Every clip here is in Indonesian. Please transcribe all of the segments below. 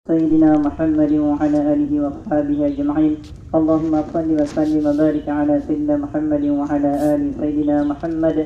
سيدنا محمد وعلى آله وأصحابه أجمعين. اللهم صل وسلم وبارك على سيدنا محمد وعلى آل سيدنا محمد.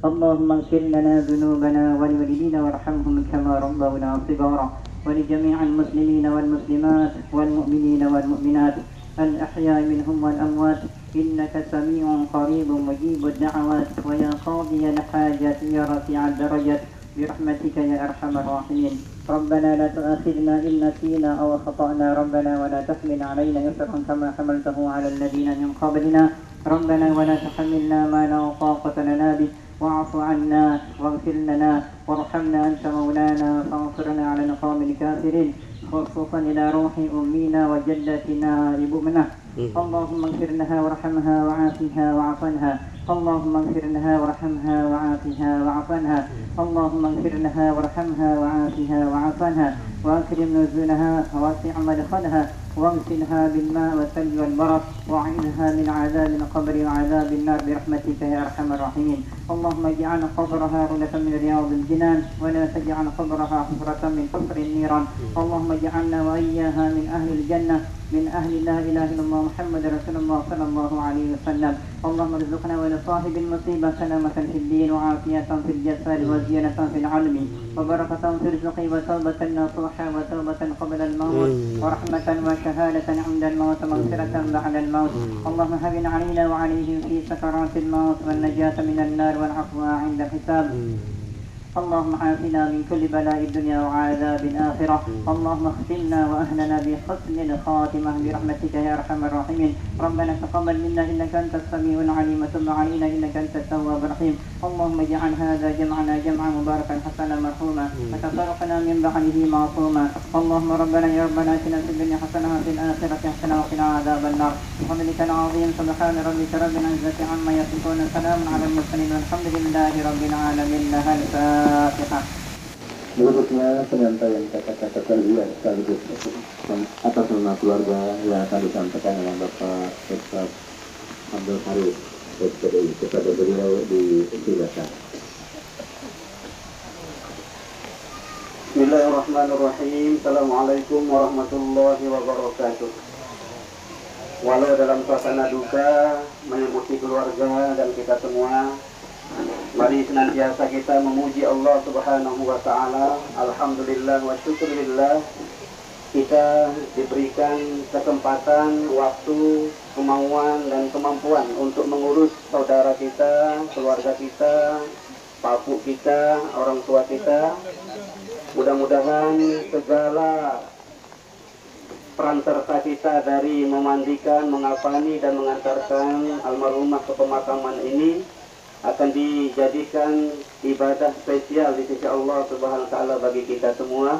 اللهم اغفر لنا ذنوبنا ولوالدينا وارحمهم كما ربونا صغارا، ولجميع المسلمين والمسلمات والمؤمنين والمؤمنات الأحياء منهم والأموات، إنك سميع قريب مجيب الدعوات، ويا قاضي الحاجات يا رفيع الدرجات برحمتك يا أرحم الراحمين. ربنا لا تؤاخذنا إن نسينا أو أخطأنا، ربنا ولا تحمل علينا إصرا كما حملته على الذين من قبلنا، ربنا ولا تحملنا ما لا طاقة لنا به، واعف عنا واغفر لنا وارحمنا أنت مولانا فانصرنا على القوم الكافرين، خصوصا إلى روح أمينا وجدتنا إبومنا. اللهم اغفر لها وارحمها وعافها واعف عنها، اللهم اغفر لها وارحمها وعافها واعف عنها، اللهم اغفر لها وارحمها وعافها واعف عنها، واكرم نزلها ووسع مدخلها، واغسلها بالماء والثلج والبرد، واعذها من عذاب القبر وعذاب النار برحمتك يا ارحم الراحمين. اللهم اجعل قبرها رولة من رياض الجنان، ولا تجعل قبرها حفرة من حفر النيران. اللهم اجعلنا واياها من اهل الجنة، من أهل لا إله إلا الله محمد رسول الله صلى الله عليه وسلم. اللهم ارزقنا ولصاحب المصيبة سلامة في الدين، وعافية في الجسد، وزينة في العلم، وبركة في الرزق، وتوبة نصوحا، وتوبة قبل الموت، ورحمة وشهادة عند الموت، ومغفرة بعد الموت. اللهم هون علينا وعليهم في سكرات الموت، والنجاة من النار، والعفو عند الحساب. اللهم عافنا من كل بلاء الدنيا وعذاب الآخرة. اللهم اختمنا وأهلنا بحسن الخاتمة برحمتك يا أرحم الراحمين. ربنا تقبل منا إنك أنت السميع العليم، وتب علينا إنك أنت التواب الرحيم. اللهم اجعل هذا جمعنا جمعا مباركا حسنا مرحوما، وتفرقنا من بعده معصوما. اللهم ربنا يا ربنا آتنا في الدنيا حسنة وفي الآخرة حسنة وقنا عذاب النار. بفضلك العظيم سبحان ربك رب العزة عما يصفون، سلام على المرسلين والحمد لله رب العالمين. Berikutnya penyampaian kata-kata tarbiyah sekaligus atas nama keluarga yang akan disampaikan oleh Bapak Ustaz Abdul Haris SPDI. Kepada beliau disilakan. Bismillahirrahmanirrahim. Assalamualaikum warahmatullahi wabarakatuh. Walau dalam suasana duka menyelimuti keluarga dan kita semua, mari senantiasa kita memuji Allah Subhanahu wa Ta'ala. Alhamdulillah wa syukurillah, kita diberikan kesempatan, waktu, kemauan dan kemampuan untuk mengurus saudara kita, keluarga kita, papu kita, orang tua kita. Mudah-mudahan segala peran serta kita dari memandikan, mengapani dan mengantarkan almarhumah ke pemakaman ini akan dijadikan ibadah spesial di sisi Allah Subhanahu wa Ta'ala bagi kita semua,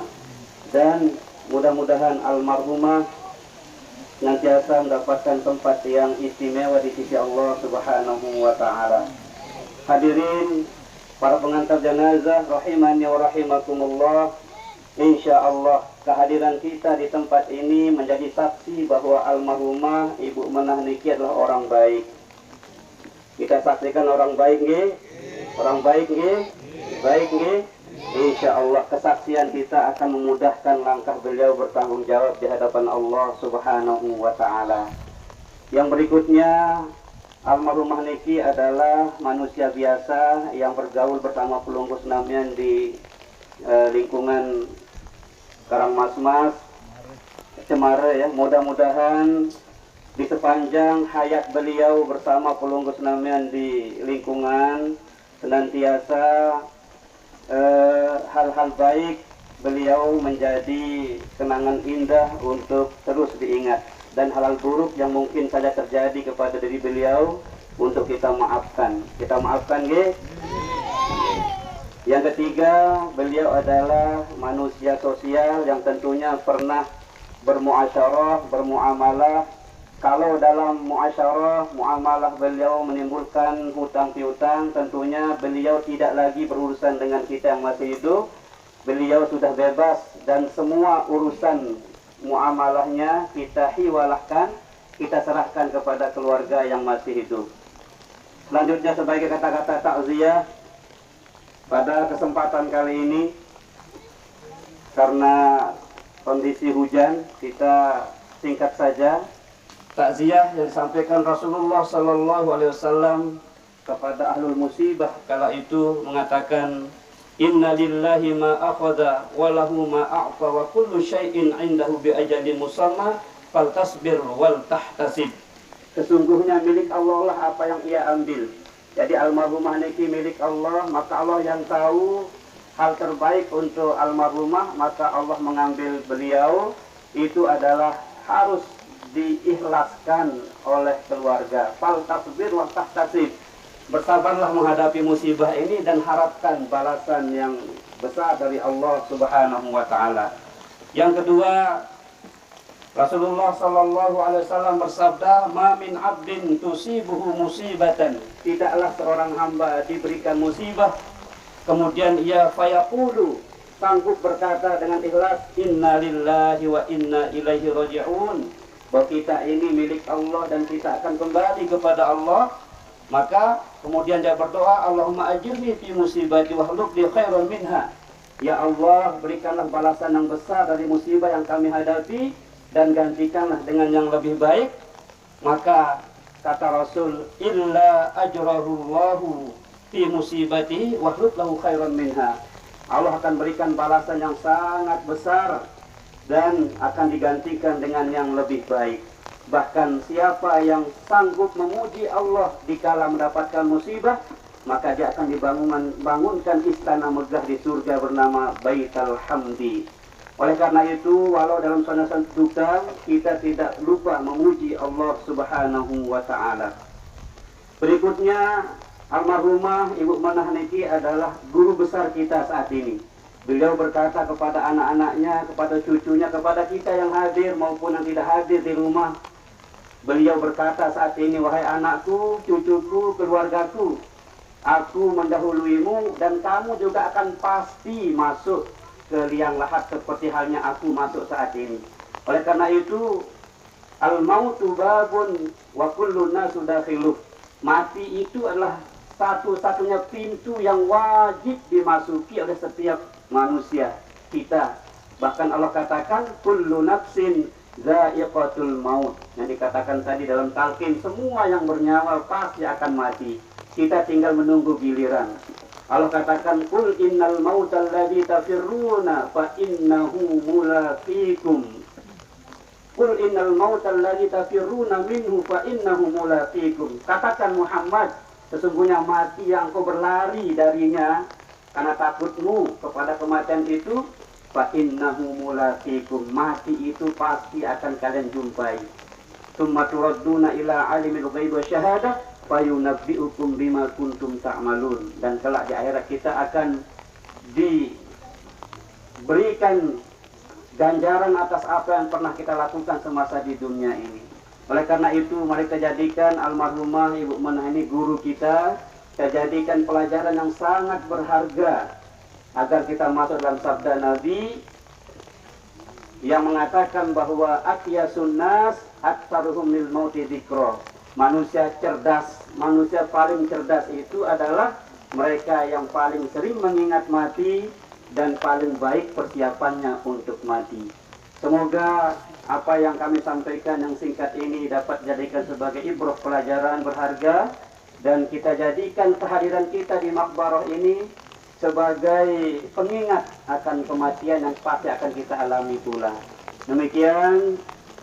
dan mudah-mudahan almarhumah senantiasa mendapatkan tempat yang istimewa di sisi Allah Subhanahu wa Ta'ala. Hadirin para pengantar jenazah rahimani wa rahimakumullah, insyaallah kehadiran kita di tempat ini menjadi saksi bahwa almarhumah Ibu Menah niki adalah orang baik. Kita saksikan orang baik nggih? Orang baik nggih? Baik nggih? Insyaallah kesaksian kita akan memudahkan langkah beliau bertanggung jawab di hadapan Allah Subhanahu wa Ta'ala. Yang berikutnya, almarhumah niki adalah manusia biasa yang bergaul bersama pelungkus Namian di lingkungan Karangmas-Mas, Cemara ya. Mudah-mudahan di sepanjang hayat beliau bersama pelungkus Namian di lingkungan senantiasa hal-hal baik beliau menjadi kenangan indah untuk terus diingat, dan hal-hal buruk yang mungkin saja terjadi kepada diri beliau untuk kita maafkan. Kita maafkan nggih? Yang ketiga, beliau adalah manusia sosial yang tentunya pernah bermuasyarah, bermuamalah. Kalau dalam muasyarah, muamalah beliau menimbulkan hutang piutang, tentunya beliau tidak lagi berurusan dengan kita yang masih hidup. Beliau sudah bebas dan semua urusan muamalahnya kita hiwalahkan, kita serahkan kepada keluarga yang masih hidup. Selanjutnya sebagai kata-kata takziah pada kesempatan kali ini, karena kondisi hujan, kita singkat saja takziah yang disampaikan Rasulullah Sallallahu Alaihi Wasallam kepada ahlul musibah kala itu mengatakan, Inna lillahi ma akhadha wa lahu ma a'ta wa kullu syai'in 'indahu bi ajalin musamma faltasbir wal tahtasib. Sesungguhnya milik Allah lah apa yang ia ambil. Jadi almarhumah niki milik Allah, maka Allah yang tahu hal terbaik untuk almarhumah, maka Allah mengambil beliau. Itu adalah harus diikhlaskan oleh keluarga. Faltasbir wal tahtasib. Bersabarlah menghadapi musibah ini dan harapkan balasan yang besar dari Allah Subhanahu wa taala. Yang kedua, Rasulullah sallallahu alaihi wasallam bersabda, "Ma min 'abdin tusibuhu musibatan." Tidaklah seorang hamba diberikan musibah kemudian ia fayaqulu, sanggup berkata dengan ikhlas, "Inna lillahi wa inna ilaihi raji'un." Bahwa kita ini milik Allah dan kita akan kembali kepada Allah. Maka kemudian dia berdoa, Allahumma ajirni fi musibati wa hlub li khairan minha. Ya Allah, berikanlah balasan yang besar dari musibah yang kami hadapi dan gantikanlah dengan yang lebih baik. Maka kata Rasul, illa ajrahullahu fi musibati wa hlub lahu khairan minha. Allah akan berikan balasan yang sangat besar dan akan digantikan dengan yang lebih baik. Bahkan siapa yang sanggup memuji Allah dikala mendapatkan musibah, maka dia akan dibangunkan istana megah di surga bernama Baitul Hamdi. Oleh karena itu, walau dalam suasana duka, kita tidak lupa memuji Allah Subhanahu wa taala. Berikutnya, almarhumah Ibu Manah niki adalah guru besar kita saat ini. Beliau berkata kepada anak-anaknya, kepada cucunya, kepada kita yang hadir maupun yang tidak hadir di rumah. Beliau berkata saat ini, wahai anakku, cucuku, keluargaku, aku mendahuluimu dan kamu juga akan pasti masuk ke liang lahat seperti halnya aku masuk saat ini. Oleh karena itu, al-mautu babun wa kullu nasu dakhiluh. Mati itu adalah satu-satunya pintu yang wajib dimasuki oleh setiap manusia kita. Bahkan Allah katakan kullu nafsin dha'iqatul maut. Yang dikatakan tadi dalam talqin, semua yang bernyawa pasti akan mati. Kita tinggal menunggu giliran. Allah katakan qul innal mautal ladzi tafirruna fa innahu mulaqikum. Qul innal mautal ladzi tafirruna minhu fa innahu mulaqikum. Katakan Muhammad, sesungguhnya mati yang kau berlari darinya karena takutmu kepada kematian itu, fa innahu mulaqikum. Mati itu pasti akan kalian jumpai. Tsumma turadduna ila alimil ghaibi wasyahadah fayunabbi'ukum bima kuntum ta'malun. Dan kelak di akhirat kita akan diberikan ganjaran atas apa yang pernah kita lakukan semasa di dunia ini. Oleh karena itu, mari kita jadikan almarhumah Ibu Manah ini guru kita. Kita jadikan pelajaran yang sangat berharga agar kita masuk dalam sabda Nabi yang mengatakan bahwa atyasun nas aktsaruhum lil mauti dzikra. Manusia cerdas, manusia paling cerdas itu adalah mereka yang paling sering mengingat mati dan paling baik persiapannya untuk mati. Semoga apa yang kami sampaikan yang singkat ini dapat dijadikan sebagai ibrah, pelajaran berharga, dan kita jadikan kehadiran kita di makbarah ini sebagai pengingat akan kematian yang pasti akan kita alami pula. Demikian,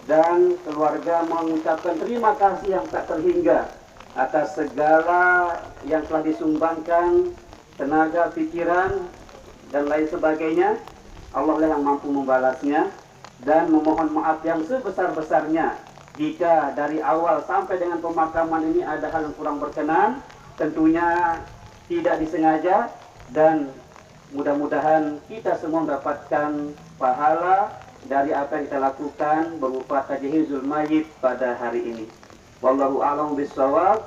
dan keluarga mengucapkan terima kasih yang tak terhingga atas segala yang telah disumbangkan, tenaga, pikiran, dan lain sebagainya. Allah lah yang mampu membalasnya, dan memohon maaf yang sebesar-besarnya jika dari awal sampai dengan pemakaman ini ada hal yang kurang berkenan. Tentunya tidak disengaja, dan mudah-mudahan kita semua mendapatkan pahala dari apa yang kita lakukan berupa tajhizul mayit pada hari ini. Wallahu a'lam bissawab.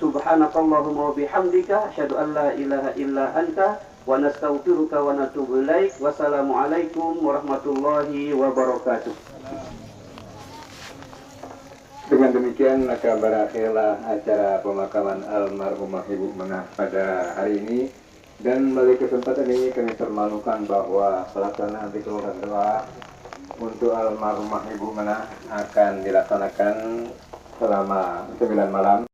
Subhanakallahumma wa bihamdika asyhadu an la ilaha illa anta wa nastaghfiruka wa natubu ilaik. Wassalamualaikum warahmatullahi wabarakatuh. Dengan demikian maka berakhirlah acara pemakaman almarhumah Ibu Manah pada hari ini. Dan melalui kesempatan ini kami termalukan bahwa pelaksanaan ritual dan doa untuk almarhumah Ibu Mana akan dilaksanakan selama 9 malam.